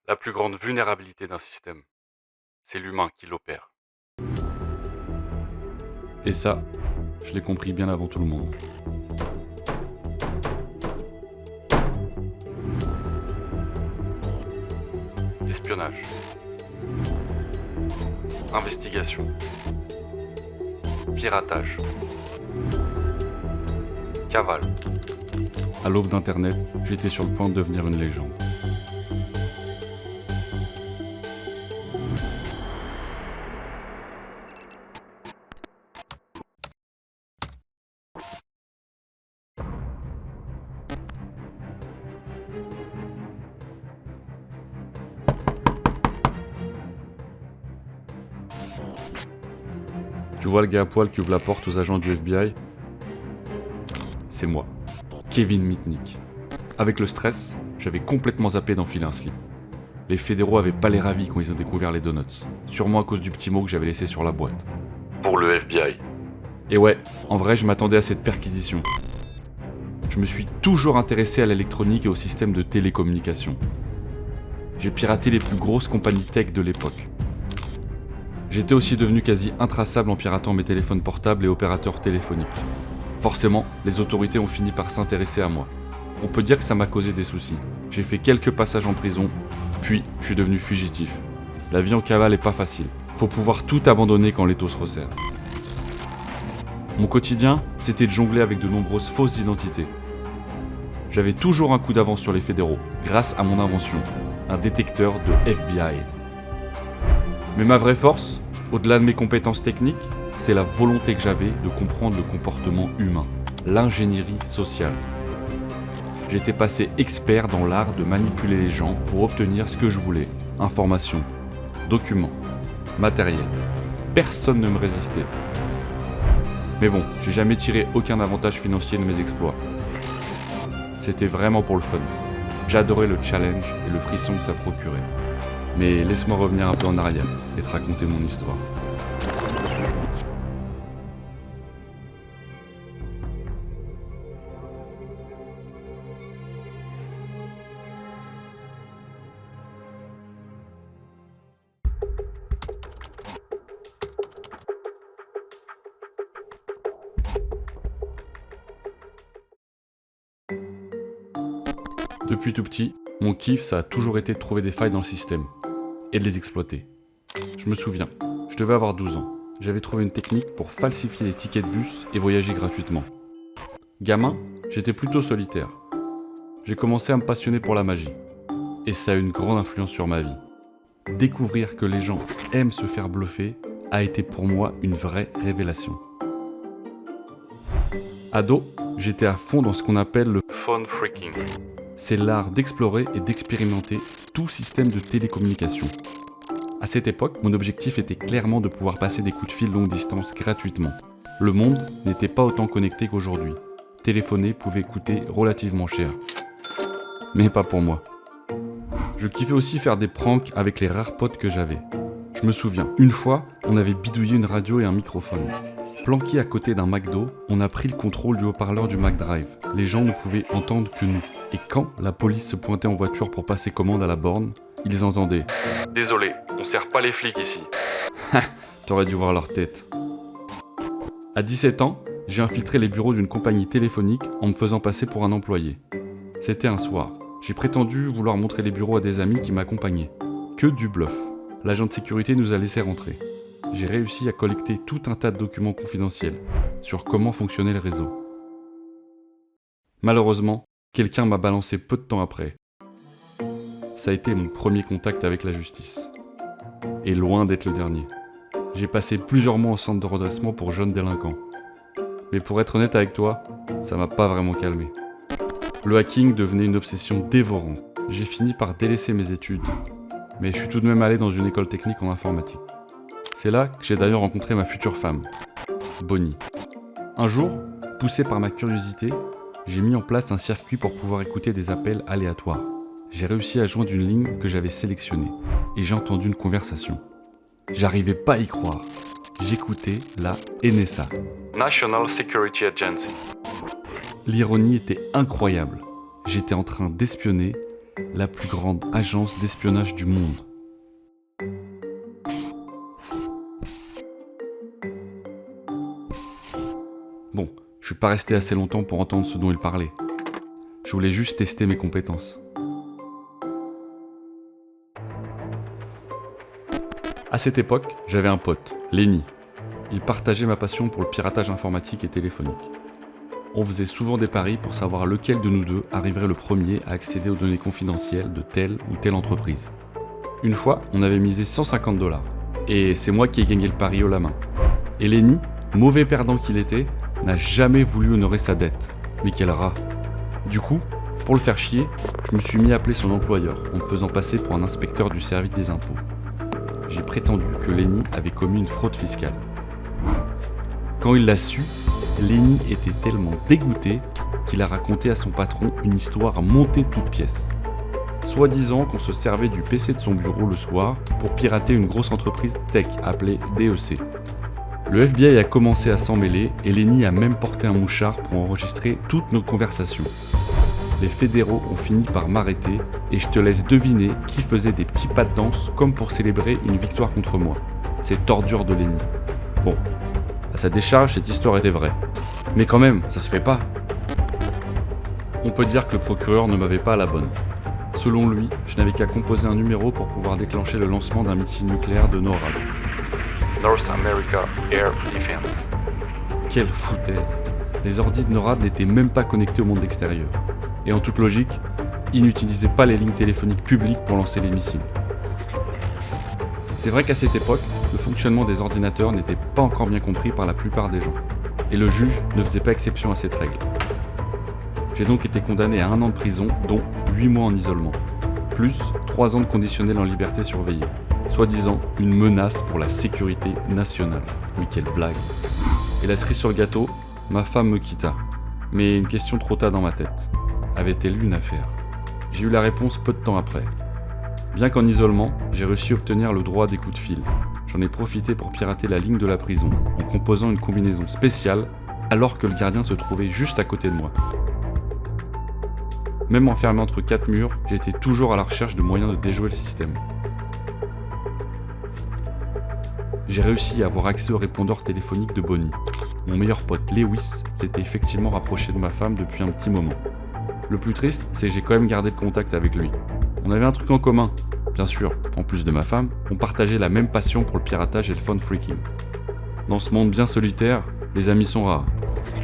La plus grande vulnérabilité d'un système, c'est l'humain qui l'opère. Et ça, je l'ai compris bien avant tout le monde. Espionnage. Investigation. Piratage. Cavale. À l'aube d'Internet, j'étais sur le point de devenir une légende. Tu vois le gars à poil qui ouvre la porte aux agents du FBI? C'est moi, Kevin Mitnick. Avec le stress, j'avais complètement zappé d'enfiler un slip. Les fédéraux avaient pas l'air ravis quand ils ont découvert les donuts, sûrement à cause du petit mot que j'avais laissé sur la boîte. Pour le FBI. Et ouais, en vrai, je m'attendais à cette perquisition. Je me suis toujours intéressé à l'électronique et au système de télécommunication. J'ai piraté les plus grosses compagnies tech de l'époque. J'étais aussi devenu quasi intraçable en piratant mes téléphones portables et opérateurs téléphoniques. Forcément, les autorités ont fini par s'intéresser à moi. On peut dire que ça m'a causé des soucis. J'ai fait quelques passages en prison, puis je suis devenu fugitif. La vie en cavale est pas facile. Faut pouvoir tout abandonner quand l'étau se resserre. Mon quotidien, c'était de jongler avec de nombreuses fausses identités. J'avais toujours un coup d'avance sur les fédéraux, grâce à mon invention, un détecteur de FBI. Mais ma vraie force, au-delà de mes compétences techniques, c'est la volonté que j'avais de comprendre le comportement humain, l'ingénierie sociale. J'étais passé expert dans l'art de manipuler les gens pour obtenir ce que je voulais. Informations, documents, matériel. Personne ne me résistait. Mais bon, j'ai jamais tiré aucun avantage financier de mes exploits. C'était vraiment pour le fun. J'adorais le challenge et le frisson que ça procurait. Mais laisse-moi revenir un peu en arrière et te raconter mon histoire. Depuis tout petit, mon kiff, ça a toujours été de trouver des failles dans le système et de les exploiter. Je me souviens, je devais avoir 12 ans. J'avais trouvé une technique pour falsifier les tickets de bus et voyager gratuitement. Gamin, j'étais plutôt solitaire. J'ai commencé à me passionner pour la magie. Et ça a eu une grande influence sur ma vie. Découvrir que les gens aiment se faire bluffer a été pour moi une vraie révélation. Ado, j'étais à fond dans ce qu'on appelle le Phone freaking. c'est l'art d'explorer et d'expérimenter tout système de télécommunication. À cette époque, mon objectif était clairement de pouvoir passer des coups de fil longue distance gratuitement. Le monde n'était pas autant connecté qu'aujourd'hui. Téléphoner pouvait coûter relativement cher. Mais pas pour moi. Je kiffais aussi faire des pranks avec les rares potes que j'avais. Je me souviens, une fois, on avait bidouillé une radio et un microphone. Planqué à côté d'un McDo, on a pris le contrôle du haut-parleur du McDrive. Les gens ne pouvaient entendre que nous. Et quand la police se pointait en voiture pour passer commande à la borne, ils entendaient « Désolé, on sert pas les flics ici. » T'aurais dû voir leur tête. À 17 ans, j'ai infiltré les bureaux d'une compagnie téléphonique en me faisant passer pour un employé. C'était un soir. J'ai prétendu vouloir montrer les bureaux à des amis qui m'accompagnaient. Que du bluff. L'agent de sécurité nous a laissé rentrer. J'ai réussi à collecter tout un tas de documents confidentiels sur comment fonctionnait le réseau. Malheureusement, quelqu'un m'a balancé peu de temps après. Ça a été mon premier contact avec la justice. Et loin d'être le dernier. J'ai passé plusieurs mois au centre de redressement pour jeunes délinquants. Mais pour être honnête avec toi, ça m'a pas vraiment calmé. Le hacking devenait une obsession dévorante. J'ai fini par délaisser mes études. Mais je suis tout de même allé dans une école technique en informatique. C'est là que j'ai d'ailleurs rencontré ma future femme, Bonnie. Un jour, poussé par ma curiosité, j'ai mis en place un circuit pour pouvoir écouter des appels aléatoires. J'ai réussi à joindre une ligne que j'avais sélectionnée et j'ai entendu une conversation. J'arrivais pas à y croire. J'écoutais la NSA. National Security Agency. L'ironie était incroyable. J'étais en train d'espionner la plus grande agence d'espionnage du monde. Bon, je suis pas resté assez longtemps pour entendre ce dont il parlait. Je voulais juste tester mes compétences. À cette époque, j'avais un pote, Lenny. Il partageait ma passion pour le piratage informatique et téléphonique. On faisait souvent des paris pour savoir lequel de nous deux arriverait le premier à accéder aux données confidentielles de telle ou telle entreprise. Une fois, on avait misé 150 $. Et c'est moi qui ai gagné le pari haut la main. Et Lenny, mauvais perdant qu'il était, n'a jamais voulu honorer sa dette. Mais quel rat! Du coup, pour le faire chier, je me suis mis à appeler son employeur en me faisant passer pour un inspecteur du service des impôts. J'ai prétendu que Lenny avait commis une fraude fiscale. Quand il l'a su, Lenny était tellement dégoûté qu'il a raconté à son patron une histoire montée de toutes pièces. Soi-disant qu'on se servait du PC de son bureau le soir pour pirater une grosse entreprise tech appelée DEC. Le FBI a commencé à s'en mêler et Lenny a même porté un mouchard pour enregistrer toutes nos conversations. Les fédéraux ont fini par m'arrêter et je te laisse deviner qui faisait des petits pas de danse comme pour célébrer une victoire contre moi. Cette ordure de Lenny. Bon, à sa décharge, cette histoire était vraie. Mais quand même, ça se fait pas. On peut dire que le procureur ne m'avait pas à la bonne. Selon lui, je n'avais qu'à composer un numéro pour pouvoir déclencher le lancement d'un missile nucléaire de NORAD. North America Air Defense. Quelle foutaise! Les ordis de NORAD n'étaient même pas connectés au monde extérieur. Et en toute logique, ils n'utilisaient pas les lignes téléphoniques publiques pour lancer les missiles. C'est vrai qu'à cette époque, le fonctionnement des ordinateurs n'était pas encore bien compris par la plupart des gens. Et le juge ne faisait pas exception à cette règle. J'ai donc été condamné à 1 an de prison, dont 8 mois en isolement. Plus 3 ans de conditionnel en liberté surveillée. Soi-disant une menace pour la sécurité nationale. Mais quelle blague! Et la cerise sur le gâteau, ma femme me quitta. Mais une question trotta dans ma tête. Avait-elle eu une affaire? J'ai eu la réponse peu de temps après. Bien qu'en isolement, j'ai réussi à obtenir le droit des coups de fil. J'en ai profité pour pirater la ligne de la prison, en composant une combinaison spéciale, alors que le gardien se trouvait juste à côté de moi. Même enfermé entre 4 murs, j'étais toujours à la recherche de moyens de déjouer le système. J'ai réussi à avoir accès au répondeur téléphonique de Bonnie. Mon meilleur pote Lewis s'était effectivement rapproché de ma femme depuis un petit moment. Le plus triste, c'est que j'ai quand même gardé le contact avec lui. On avait un truc en commun, bien sûr, en plus de ma femme, on partageait la même passion pour le piratage et le phone freaking. Dans ce monde bien solitaire, les amis sont rares.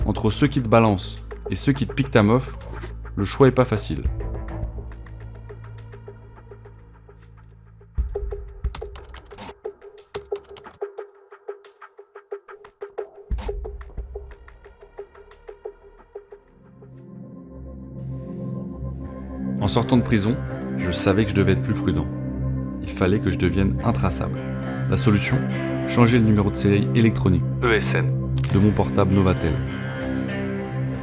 Entre ceux qui te balancent et ceux qui te piquent ta meuf, le choix est pas facile. En sortant de prison, je savais que je devais être plus prudent. Il fallait que je devienne intraçable. La solution? Changer le numéro de série électronique, ESN. de mon portable Novatel.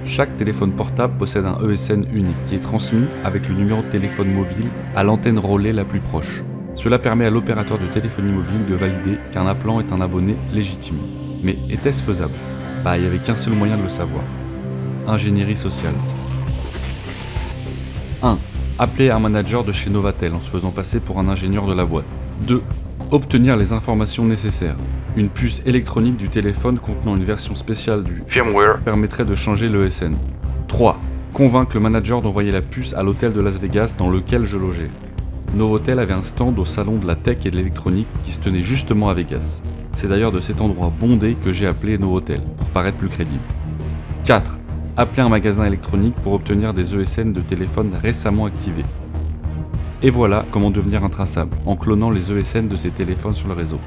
Chaque téléphone portable possède un ESN unique qui est transmis avec le numéro de téléphone mobile à l'antenne relais la plus proche. Cela permet à l'opérateur de téléphonie mobile de valider qu'un appelant est un abonné légitime. Mais était-ce faisable? Bah, il n'y avait qu'un seul moyen de le savoir. Ingénierie sociale. 1. Appeler un manager de chez Novatel en se faisant passer pour un ingénieur de la boîte. 2. Obtenir les informations nécessaires. Une puce électronique du téléphone contenant une version spéciale du Firmware. permettrait de changer l'ESN. 3. Convaincre le manager d'envoyer la puce à l'hôtel de Las Vegas dans lequel je logeais. Novotel avait un stand au salon de la tech et de l'électronique qui se tenait justement à Vegas. C'est d'ailleurs de cet endroit bondé que j'ai appelé Novotel, pour paraître plus crédible. 4. Appeler un magasin électronique pour obtenir des ESN de téléphones récemment activés. Et voilà comment devenir intraçable, en clonant les ESN de ces téléphones sur le réseau.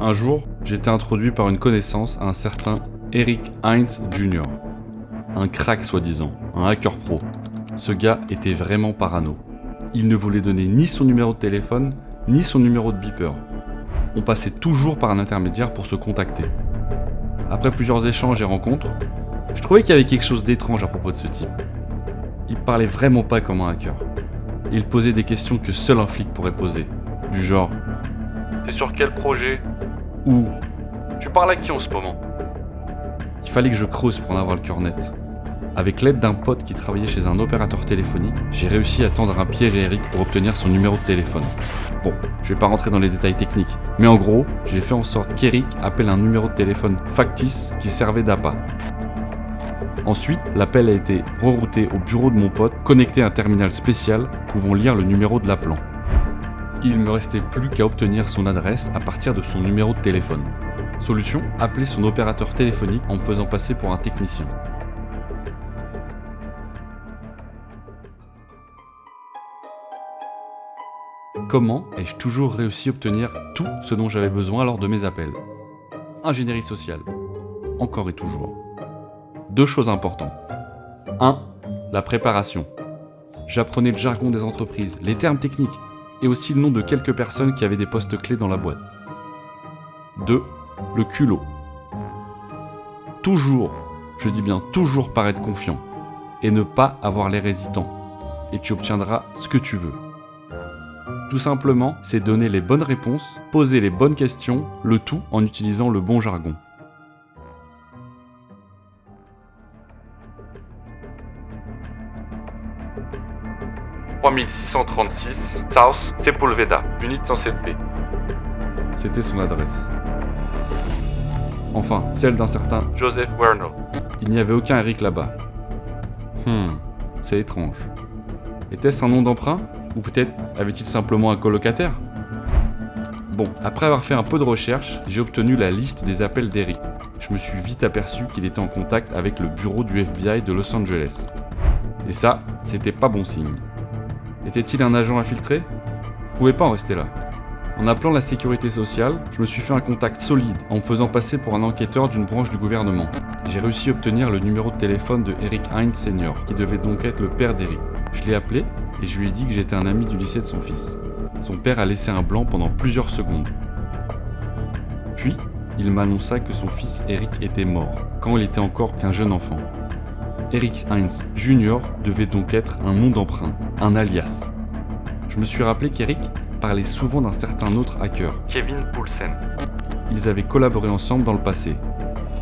Un jour, j'étais introduit par une connaissance à un certain Eric Heinz Jr. Un crack soi-disant, un hacker pro. Ce gars était vraiment parano. Il ne voulait donner ni son numéro de téléphone, ni son numéro de beeper. On passait toujours par un intermédiaire pour se contacter. Après plusieurs échanges et rencontres, je trouvais qu'il y avait quelque chose d'étrange à propos de ce type. Il parlait vraiment pas comme un hacker. Il posait des questions que seul un flic pourrait poser. Du genre « T'es sur quel projet ?» ou Tu parles à qui en ce moment? Il fallait que je creuse pour en avoir le cœur net. Avec l'aide d'un pote qui travaillait chez un opérateur téléphonique, j'ai réussi à tendre un piège à Eric pour obtenir son numéro de téléphone. Bon, je vais pas rentrer dans les détails techniques, mais en gros, j'ai fait en sorte qu'Eric appelle un numéro de téléphone factice qui servait d'appât. Ensuite, l'appel a été rerouté au bureau de mon pote, connecté à un terminal spécial pouvant lire le numéro de l'appelant. Il ne me restait plus qu'à obtenir son adresse à partir de son numéro de téléphone. Solution, appeler son opérateur téléphonique en me faisant passer pour un technicien. Comment ai-je toujours réussi à obtenir tout ce dont j'avais besoin lors de mes appels? Ingénierie sociale. Encore et toujours. 2 choses importantes. 1. La préparation. J'apprenais le jargon des entreprises, les termes techniques, et aussi le nom de quelques personnes qui avaient des postes clés dans la boîte. 2. Le culot. Toujours, je dis bien toujours paraître confiant, et ne pas avoir l'air hésitant, et tu obtiendras ce que tu veux. Tout simplement, c'est donner les bonnes réponses, poser les bonnes questions, le tout en utilisant le bon jargon. « 3636 South Sepulveda, unité 107B. » C'était son adresse. Enfin, celle d'un certain Joseph Werner. Il n'y avait aucun Eric là-bas. C'est étrange. Était-ce un nom d'emprunt? Ou peut-être avait-il simplement un colocataire? Bon, après avoir fait un peu de recherche, j'ai obtenu la liste des appels d'Eric. Je me suis vite aperçu qu'il était en contact avec le bureau du FBI de Los Angeles. Et ça, c'était pas bon signe. Était-il un agent infiltré? Je pouvais pas en rester là. En appelant la sécurité sociale, je me suis fait un contact solide en me faisant passer pour un enquêteur d'une branche du gouvernement. J'ai réussi à obtenir le numéro de téléphone de Eric Hines Sr., qui devait donc être le père d'Eric. Je l'ai appelé et je lui ai dit que j'étais un ami du lycée de son fils. Son père a laissé un blanc pendant plusieurs secondes. Puis, il m'annonça que son fils Eric était mort, quand il était encore qu'un jeune enfant. Eric Hines Jr. devait donc être un nom d'emprunt, un alias. Je me suis rappelé qu'Eric parlait souvent d'un certain autre hacker, Kevin Poulsen. Ils avaient collaboré ensemble dans le passé.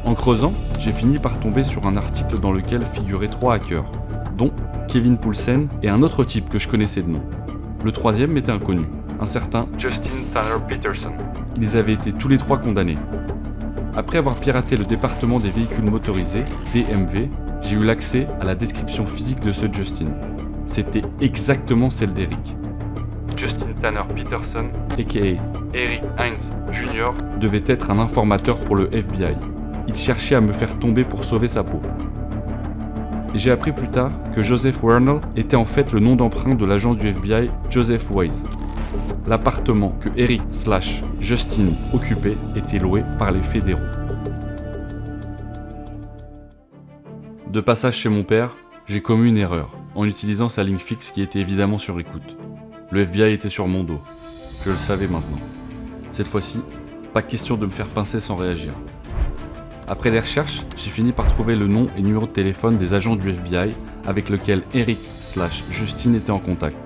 En creusant, j'ai fini par tomber sur un article dans lequel figuraient 3 hackers, dont Kevin Poulsen et un autre type que je connaissais de nom. Le troisième m'était inconnu, un certain Justin Tanner Peterson. Ils avaient été tous les 3 condamnés. Après avoir piraté le département des véhicules motorisés, DMV, j'ai eu l'accès à la description physique de ce Justin. C'était exactement celle d'Eric. Justin Tanner Peterson, a.k.a. Eric Hines Jr. devait être un informateur pour le FBI. Il cherchait à me faire tomber pour sauver sa peau. Et j'ai appris plus tard que Joseph Werner était en fait le nom d'emprunt de l'agent du FBI Joseph Wise. L'appartement que Eric/Justin occupait était loué par les fédéraux. De passage chez mon père, j'ai commis une erreur en utilisant sa ligne fixe qui était évidemment sur écoute. Le FBI était sur mon dos. Je le savais maintenant. Cette fois-ci, pas question de me faire pincer sans réagir. Après des recherches, j'ai fini par trouver le nom et numéro de téléphone des agents du FBI avec lesquels Eric/Justin était en contact.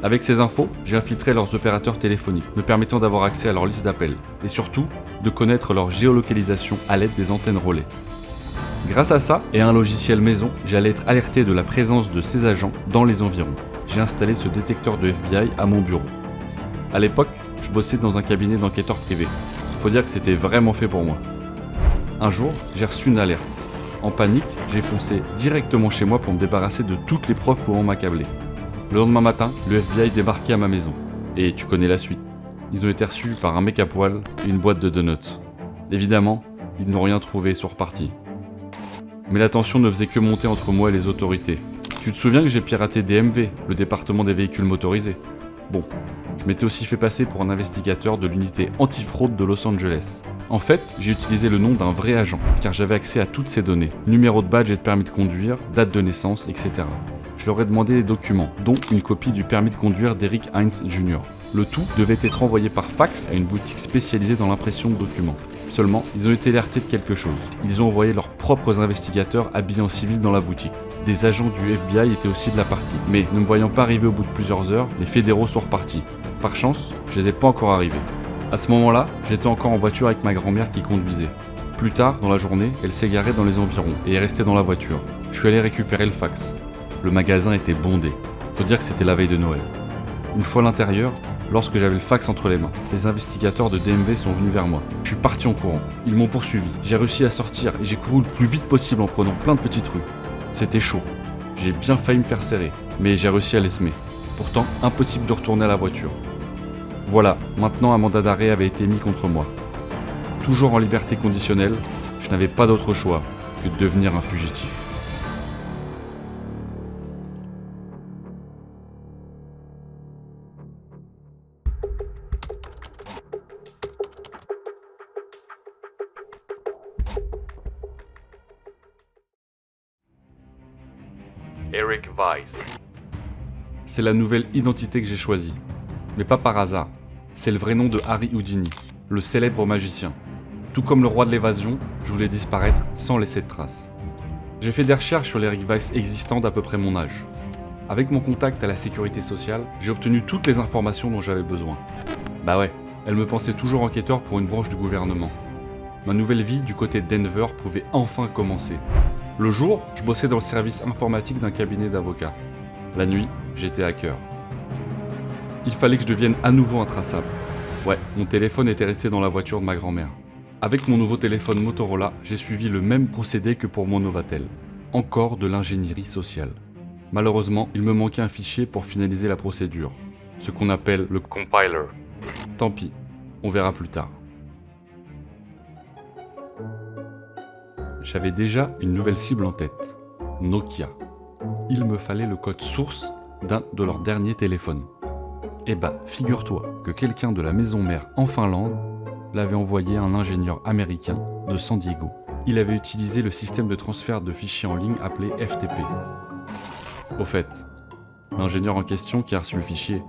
Avec ces infos, j'ai infiltré leurs opérateurs téléphoniques, me permettant d'avoir accès à leur liste d'appels, et surtout, de connaître leur géolocalisation à l'aide des antennes relais. Grâce à ça, et à un logiciel maison, j'allais être alerté de la présence de ces agents dans les environs. J'ai installé ce détecteur de FBI à mon bureau. À l'époque, je bossais dans un cabinet d'enquêteurs privés. Faut dire que c'était vraiment fait pour moi. Un jour, j'ai reçu une alerte. En panique, j'ai foncé directement chez moi pour me débarrasser de toutes les preuves pouvant m'accabler. Le lendemain matin, le FBI débarquait à ma maison. Et tu connais la suite. Ils ont été reçus par un mec à poil et une boîte de donuts. Évidemment, ils n'ont rien trouvé et sont repartis. Mais la tension ne faisait que monter entre moi et les autorités. Tu te souviens que j'ai piraté DMV, le département des véhicules motorisés? Bon, je m'étais aussi fait passer pour un investigateur de l'unité antifraude de Los Angeles. En fait, j'ai utilisé le nom d'un vrai agent, car j'avais accès à toutes ces données, numéro de badge et de permis de conduire, date de naissance, etc. Je leur ai demandé des documents, dont une copie du permis de conduire d'Eric Hines Jr. Le tout devait être envoyé par fax à une boutique spécialisée dans l'impression de documents. Seulement, ils ont été alertés de quelque chose. Ils ont envoyé leurs propres investigateurs habillés en civil dans la boutique. Des agents du FBI étaient aussi de la partie. Mais ne me voyant pas arriver au bout de plusieurs heures, les fédéraux sont repartis. Par chance, je n'étais pas encore arrivé. À ce moment-là, j'étais encore en voiture avec ma grand-mère qui conduisait. Plus tard, dans la journée, elle s'est garée dans les environs et est restée dans la voiture. Je suis allé récupérer le fax. Le magasin était bondé. Faut dire que c'était la veille de Noël. Une fois à l'intérieur, lorsque j'avais le fax entre les mains, les investigateurs de DMV sont venus vers moi. Je suis parti en courant. Ils m'ont poursuivi. J'ai réussi à sortir et j'ai couru le plus vite possible en prenant plein de petites rues. C'était chaud. J'ai bien failli me faire serrer, mais j'ai réussi à les semer. Pourtant, impossible de retourner à la voiture. Voilà, maintenant un mandat d'arrêt avait été mis contre moi. Toujours en liberté conditionnelle, je n'avais pas d'autre choix que de devenir un fugitif. Eric Weiss. C'est la nouvelle identité que j'ai choisie. Mais pas par hasard. C'est le vrai nom de Harry Houdini, le célèbre magicien. Tout comme le roi de l'évasion, je voulais disparaître sans laisser de traces. J'ai fait des recherches sur les Eric Weiss existants d'à peu près mon âge. Avec mon contact à la sécurité sociale, j'ai obtenu toutes les informations dont j'avais besoin. Bah ouais, elle me pensait toujours enquêteur pour une branche du gouvernement. Ma nouvelle vie du côté de Denver pouvait enfin commencer. Le jour, je bossais dans le service informatique d'un cabinet d'avocats. La nuit, j'étais hacker. Il fallait que je devienne à nouveau intraçable. Ouais, mon téléphone était resté dans la voiture de ma grand-mère. Avec mon nouveau téléphone Motorola, j'ai suivi le même procédé que pour mon Novatel. Encore de l'ingénierie sociale. Malheureusement, il me manquait un fichier pour finaliser la procédure. Ce qu'on appelle le compiler. Tant pis, on verra plus tard. J'avais déjà une nouvelle cible en tête. Nokia. Il me fallait le code source d'un de leurs derniers téléphones. Eh bah, figure-toi que quelqu'un de la maison mère en Finlande l'avait envoyé à un ingénieur américain de San Diego. Il avait utilisé le système de transfert de fichiers en ligne appelé FTP. Au fait, l'ingénieur en question qui a reçu le fichier,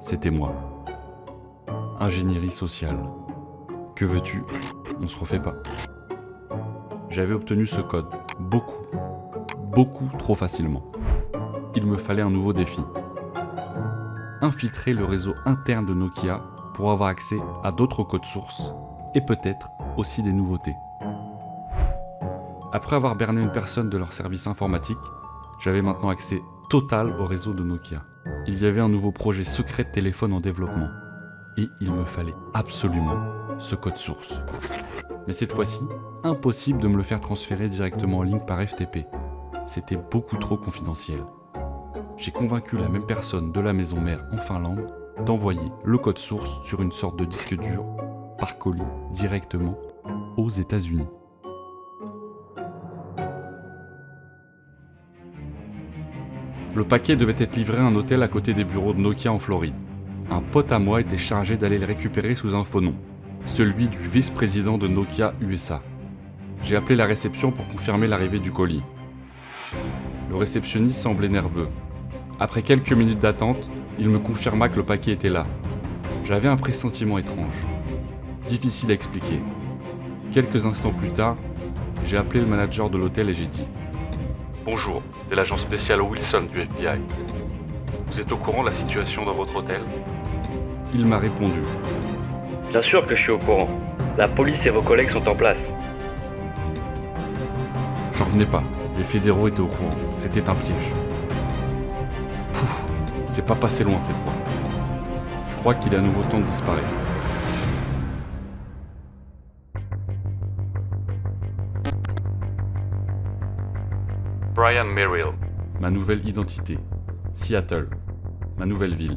c'était moi. Ingénierie sociale. Que veux-tu? On se refait pas. J'avais obtenu ce code beaucoup trop facilement. Il me fallait un nouveau défi. Infiltrer le réseau interne de Nokia pour avoir accès à d'autres codes sources et peut-être aussi des nouveautés. Après avoir berné une personne de leur service informatique, j'avais maintenant accès total au réseau de Nokia. Il y avait un nouveau projet secret de téléphone en développement et il me fallait absolument ce code source. Mais cette fois-ci, impossible de me le faire transférer directement en ligne par FTP. C'était beaucoup trop confidentiel. J'ai convaincu la même personne de la maison mère en Finlande d'envoyer le code source sur une sorte de disque dur par colis directement aux États-Unis. Le paquet devait être livré à un hôtel à côté des bureaux de Nokia en Floride. Un pote à moi était chargé d'aller le récupérer sous un faux nom, celui du vice-président de Nokia USA. J'ai appelé la réception pour confirmer l'arrivée du colis. Le réceptionniste semblait nerveux. Après quelques minutes d'attente, il me confirma que le paquet était là. J'avais un pressentiment étrange. Difficile à expliquer. Quelques instants plus tard, j'ai appelé le manager de l'hôtel et j'ai dit « Bonjour, c'est l'agent spécial Wilson du FBI. Vous êtes au courant de la situation dans votre hôtel ?» Il m'a répondu « Bien sûr que je suis au courant. La police et vos collègues sont en place. » J'en revenais pas. Les fédéraux étaient au courant. C'était un piège. Pouf, c'est pas passé loin cette fois. Je crois qu'il est à nouveau temps de disparaître. Brian Merrill. Ma nouvelle identité. Seattle. Ma nouvelle ville.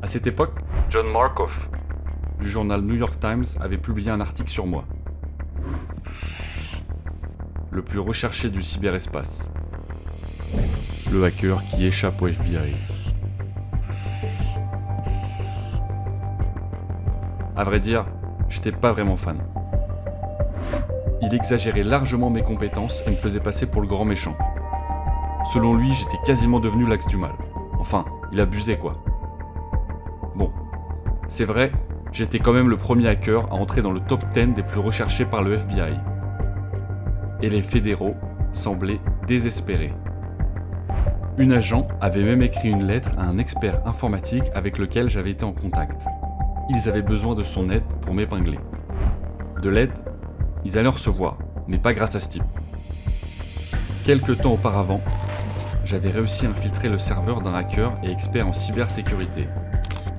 À cette époque, John Markoff. du journal New York Times avait publié un article sur moi. Le plus recherché du cyberespace. Le hacker qui échappe au FBI. À vrai dire, j'étais pas vraiment fan. Il exagérait largement mes compétences et me faisait passer pour le grand méchant. Selon lui, j'étais quasiment devenu l'axe du mal. Enfin, il abusait quoi. Bon, c'est vrai, j'étais quand même le premier hacker à entrer dans le top 10 des plus recherchés par le FBI. Et les fédéraux semblaient désespérés. Une agent avait même écrit une lettre à un expert informatique avec lequel j'avais été en contact. ils avaient besoin de son aide pour m'épingler. De l'aide, ils allaient en recevoir, mais pas grâce à ce type. Quelque temps auparavant, j'avais réussi à infiltrer le serveur d'un hacker et expert en cybersécurité,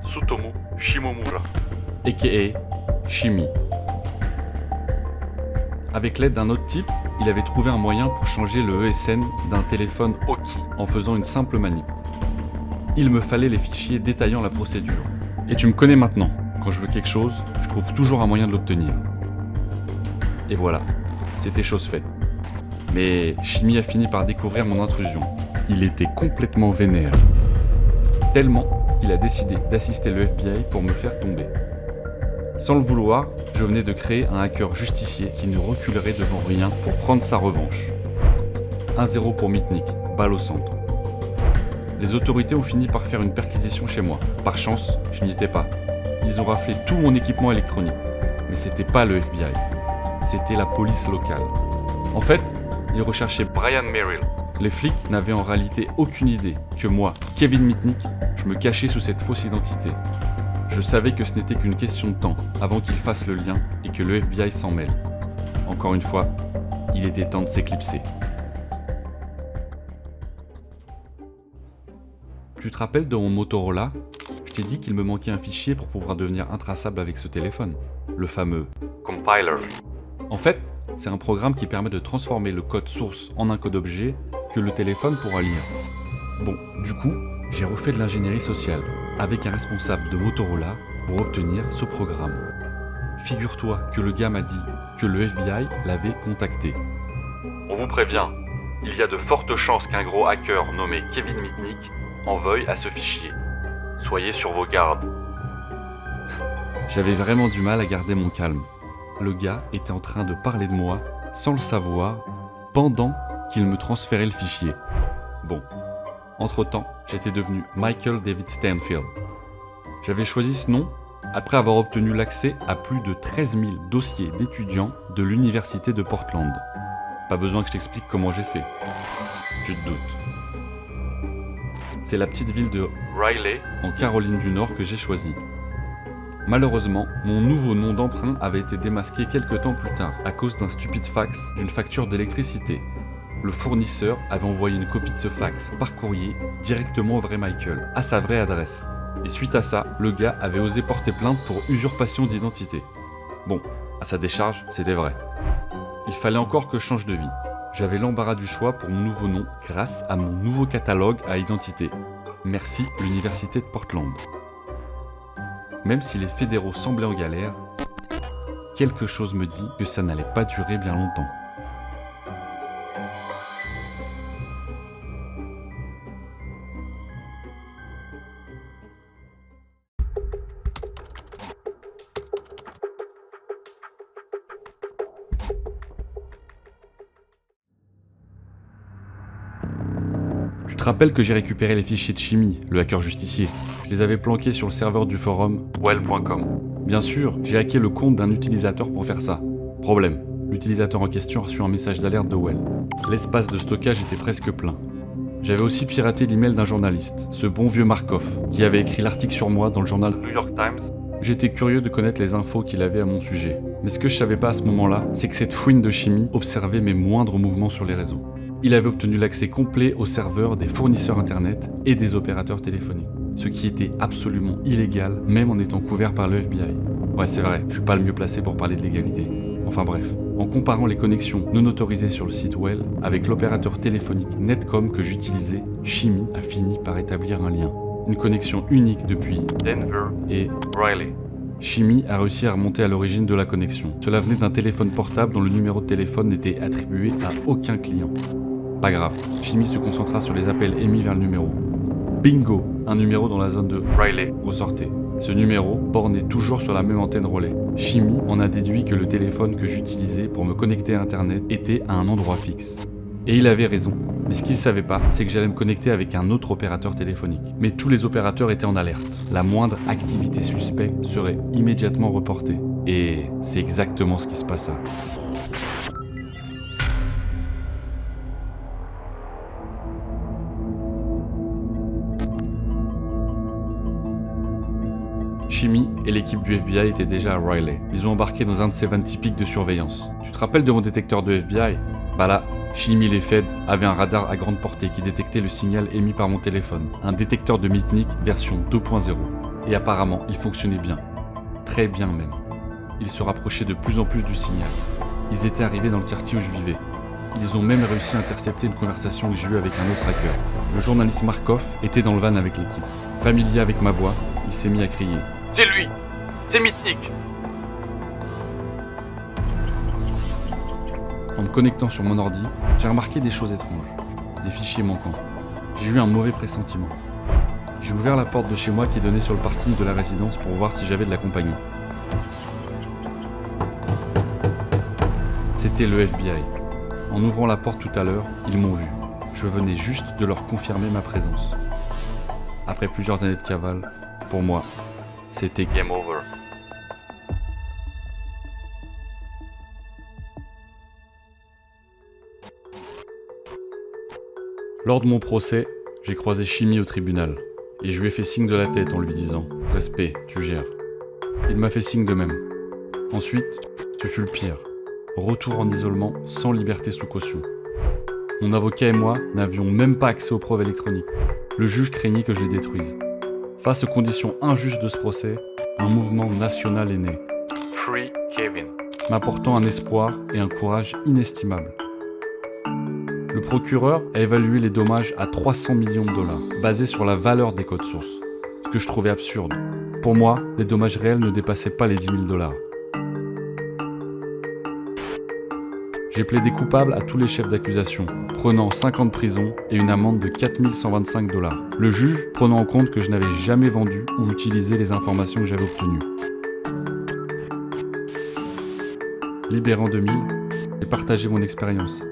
Tsutomu Shimomura. a.k.a. Shimi. Avec l'aide d'un autre type, il avait trouvé un moyen pour changer le ESN d'un téléphone Oki. en faisant une simple manip. Il me fallait les fichiers détaillant la procédure. Et tu me connais maintenant, quand je veux quelque chose, je trouve toujours un moyen de l'obtenir. Et voilà, c'était chose faite. Mais Shimi a fini par découvrir mon intrusion. Il était complètement vénère. Tellement qu'il a décidé d'assister le FBI pour me faire tomber. Sans le vouloir, je venais de créer un hacker justicier qui ne reculerait devant rien pour prendre sa revanche. 1-0 pour Mitnick, balle au centre. Les autorités ont fini par faire une perquisition chez moi. Par chance, je n'y étais pas. Ils ont raflé tout mon équipement électronique. Mais c'était pas le FBI. C'était la police locale. En fait, ils recherchaient Brian Merrill. Les flics n'avaient en réalité aucune idée que moi, Kevin Mitnick, je me cachais sous cette fausse identité. Je savais que ce n'était qu'une question de temps avant qu'ils fassent le lien et que le FBI s'en mêle. Encore une fois, il était temps de s'éclipser. Tu te rappelles de mon Motorola ? Je t'ai dit qu'il me manquait un fichier pour pouvoir devenir intraçable avec ce téléphone. Le fameux Compiler. En fait, c'est un programme qui permet de transformer le code source en un code objet que le téléphone pourra lire. Bon, du coup, j'ai refait de l'ingénierie sociale avec un responsable de Motorola pour obtenir ce programme. Figure-toi que le gars m'a dit que le FBI l'avait contacté. On vous prévient, il y a de fortes chances qu'un gros hacker nommé Kevin Mitnick en veuille à ce fichier. Soyez sur vos gardes. J'avais vraiment du mal à garder mon calme. Le gars était en train de parler de moi, sans le savoir, pendant qu'il me transférait le fichier. Bon, entre-temps, j'étais devenu Michael David Stanfield. J'avais choisi ce nom après avoir obtenu l'accès à plus de 13 000 dossiers d'étudiants de l'université de Portland. Pas besoin que je t'explique comment j'ai fait. Tu te doutes. C'est la petite ville de Riley. en Caroline du Nord que j'ai choisi. Malheureusement, mon nouveau nom d'emprunt avait été démasqué quelques temps plus tard à cause d'un stupide fax d'une facture d'électricité. Le fournisseur avait envoyé une copie de ce fax par courrier directement au vrai Michael, à sa vraie adresse. Et suite à ça, le gars avait osé porter plainte pour usurpation d'identité. Bon, à sa décharge, c'était vrai. Il fallait encore que je change de vie. J'avais l'embarras du choix pour mon nouveau nom grâce à mon nouveau catalogue à identité. Merci l'université de Portland. Même si les fédéraux semblaient en galère, quelque chose me dit que ça n'allait pas durer bien longtemps. Tu te rappelles que j'ai récupéré les fichiers de Shimi, le hacker justicier. Je les avais planqués sur le serveur du forum Well.com. Bien sûr, j'ai hacké le compte d'un utilisateur pour faire ça. Problème, l'utilisateur en question a reçu un message d'alerte de Well. L'espace de stockage était presque plein. J'avais aussi piraté l'email d'un journaliste, ce bon vieux Markov, qui avait écrit l'article sur moi dans le journal New York Times. J'étais curieux de connaître les infos qu'il avait à mon sujet. Mais ce que je savais pas à ce moment-là, c'est que cette fouine de Shimi observait mes moindres mouvements sur les réseaux. Il avait obtenu l'accès complet aux serveurs des fournisseurs internet et des opérateurs téléphoniques. Ce qui était absolument illégal, même en étant couvert par le FBI. Ouais, c'est vrai, je suis pas le mieux placé pour parler de légalité. Enfin bref, en comparant les connexions non autorisées sur le site Well avec l'opérateur téléphonique Netcom que j'utilisais, Shimi a fini par établir un lien. Une connexion unique depuis Denver. et Riley. Shimi a réussi à remonter à l'origine de la connexion. Cela venait d'un téléphone portable dont le numéro de téléphone n'était attribué à aucun client. Pas grave, Shimi se concentra sur les appels émis vers le numéro. Bingo, un numéro dans la zone de Riley. ressortait. Ce numéro bornait toujours sur la même antenne relais. Shimi en a déduit que le téléphone que j'utilisais pour me connecter à Internet était à un endroit fixe. Et il avait raison. Mais ce qu'il savait pas, c'est que j'allais me connecter avec un autre opérateur téléphonique. Mais tous les opérateurs étaient en alerte. La moindre activité suspecte serait immédiatement reportée. Et c'est exactement ce qui se passa. Shimi et l'équipe du FBI étaient déjà à Riley. Ils ont embarqué dans un de ces vannes typiques de surveillance. Tu te rappelles de mon détecteur de FBI? Bah là, Shimi et les Fed avaient un radar à grande portée qui détectait le signal émis par mon téléphone. Un détecteur de Mitnick version 2.0. Et apparemment, il fonctionnait bien. Très bien même. Ils se rapprochaient de plus en plus du signal. Ils étaient arrivés dans le quartier où je vivais. Ils ont même réussi à intercepter une conversation que j'ai eue avec un autre hacker. Le journaliste Markov était dans le van avec l'équipe. Familier avec ma voix, il s'est mis à crier. C'est lui! C'est Mitnick! En me connectant sur mon ordi, j'ai remarqué des choses étranges. Des fichiers manquants. J'ai eu un mauvais pressentiment. J'ai ouvert la porte de chez moi qui donnait sur le parking de la résidence pour voir si j'avais de la compagnie. C'était le FBI. En ouvrant la porte tout à l'heure, ils m'ont vu. Je venais juste de leur confirmer ma présence. Après plusieurs années de cavale, pour moi, c'était Game over. Lors de mon procès, j'ai croisé Shimi au tribunal, et je lui ai fait signe de la tête en lui disant « Respect, tu gères ». Il m'a fait signe de même. Ensuite, ce fut le pire. Retour en isolement, sans liberté sous caution. Mon avocat et moi n'avions même pas accès aux preuves électroniques. Le juge craignait que je les détruise. Face aux conditions injustes de ce procès, un mouvement national est né, Free Kevin. m'apportant un espoir et un courage inestimables. Le procureur a évalué les dommages à 300 millions de $, basés sur la valeur des codes sources, ce que je trouvais absurde. Pour moi, les dommages réels ne dépassaient pas les 10 000 $. J'ai plaidé coupable à tous les chefs d'accusation, prenant 5 ans de prison et une amende de 4 125 $. Le juge prenant en compte que je n'avais jamais vendu ou utilisé les informations que j'avais obtenues. Libéré en 2000, j'ai partagé mon expérience,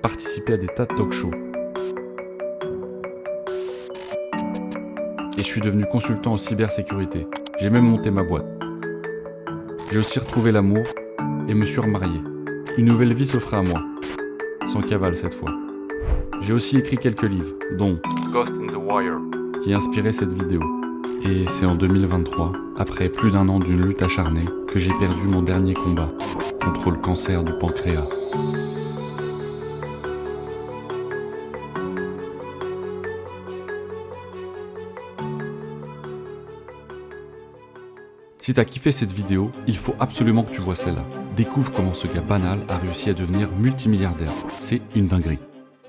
participé à des tas de talk-shows. Et je suis devenu consultant en cybersécurité. J'ai même monté ma boîte. J'ai aussi retrouvé l'amour et me suis remarié. Une nouvelle vie s'offrait à moi, sans cavale cette fois. J'ai aussi écrit quelques livres, dont Ghost in the Wire. qui a inspiré cette vidéo. Et c'est en 2023, après plus d'1 an d'une lutte acharnée, que j'ai perdu mon dernier combat contre le cancer du pancréas. Si t'as kiffé cette vidéo, il faut absolument que tu vois celle-là. Découvre comment ce gars banal a réussi à devenir multimilliardaire. C'est une dinguerie.